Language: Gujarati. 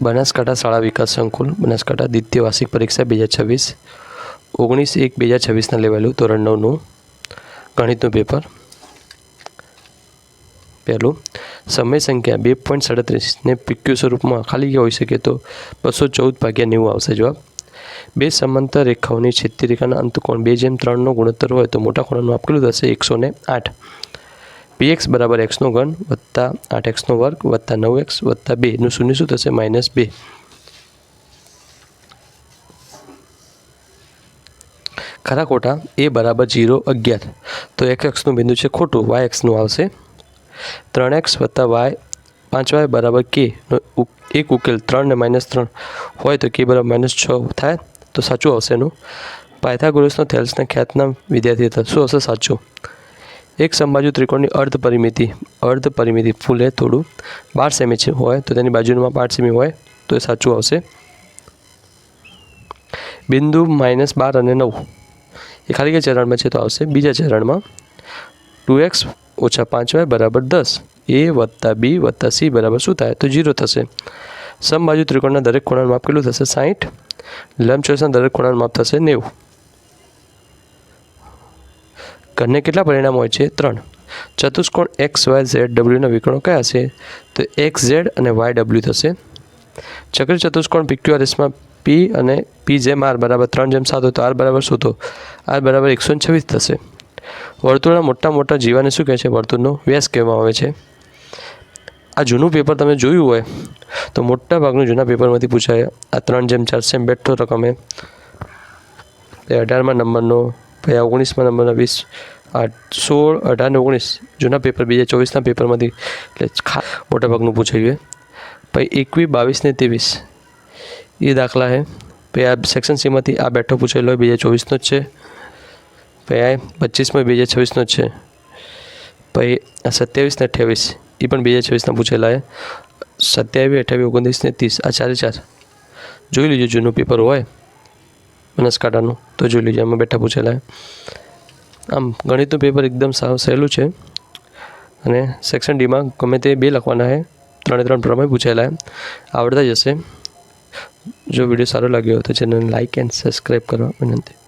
બનાસકાંઠા શાળા વિકાસ સંકુલ બનાસકાંઠા દ્વિતીય વાર્ષિક પરીક્ષા 2026 19/1/2026 લેવાયેલું ધોરણ 9નું ગણિતનું પેપર. પહેલું, સમય સંખ્યા 2.37 ને PQ સ્વરૂપમાં ખાલી હોઈ શકે તો 214/90 આવશે જવાબ. બે સમાંતર રેખાઓની છેદતી રેખાના અંતકોણ 2:3નો ગુણોત્તર હોય તો મોટા ખૂણાનું માપ કેટલું થશે? 108. px બરાબર x નો ઘન વત્તા 8x નો વર્ગ વત્તા 9x વત્તા 2 નું શૂન્ય શું થશે? -2. ખરા ખોટા a બરાબર 0 11 તો x નું બિંદુ છે ખોટું, y નું આવશે. 3x વત્તા y 5y બરાબર k નો એક ઉકેલ 3 ને -3 હોય તો k બરાબર -6 થાય તો સાચું આવશે એનું. પાયથાગોરસનો થેલ્સના ખ્યાતનામ વિદ્યાર્થી હતા, શું હશે સાચું? એક સમબાજુ ત્રિકોણની અર્ધ પરિમિતિ ફૂલે થોડું 12 સેમી હોય તો તેની બાજુમાં 5 સેમી હોય તો એ સાચું આવશે. બિંદુ -12 અને 9 એ ખાલી કે ચરણમાં છે તો આવશે બીજા ચરણમાં. 2x ઓછા 5y બરાબર 10. a વત્તા b વત્તા c બરાબર શું થાય? તો 0 થશે. સમબાજુ ત્રિકોણના દરેક ખૂણાનું માપ કેટલું થશે? 60. લંબચોરસના દરેક ખૂણાનું માપ થશે 90. ઘનને કેટલા પરિણામ હોય છે? 3. ચતુષ્કોણ XYZWના વિકર્ણો કયા છે? તો XZ અને YW થશે. ચક્રી ચતુષ્કોણ PQRSમાં P અને P/R બરાબર 3/7 હોય તો R બરાબર શું? તો R બરાબર 126 થશે. વર્તુળના મોટા જીવાને શું કહે છે? વર્તુળનો વ્યાસ કહેવામાં આવે છે. આ જૂનું પેપર તમે જોયું હોય તો મોટા ભાગનું જૂના પેપરમાંથી પૂછાય. આ 3/4 સેમ બેઠો રકમે 18મા નંબરનો, પછી 19મા નંબરના 20, 16, 18 ને 19 જૂના પેપર 2024ના પેપરમાંથી એટલે મોટા ભાગનું પૂછાયું. પછી 21, 22 ને 23 એ દાખલા છે. પછી આ સેક્શન સીમાંથી આ બેઠો પૂછેલો 2024નો જ છે. પછી આ 25માં 2026નો જ છે. પછી આ 27 ને 28 એ પણ 2026ના પૂછેલા છે. 27, 28, 29 ને 30 આ 4 જોઈ લીજો. જૂનું પેપર હોય બનાસકાંઠાનું તો જોઈ લીજો, એમાં બેઠા પૂછેલા. આમ ગણિતનું પેપર એકદમ સહેલું છે અને સેક્શન ડીમાં ગમે તે 2 લખવાના છે. 3 પ્રમાણે પૂછેલા આવડતા જ હશે. જો વિડીયો સારો લાગ્યો તો ચેનલને લાઇક એન્ડ સબસ્ક્રાઈબ કરવા વિનંતી.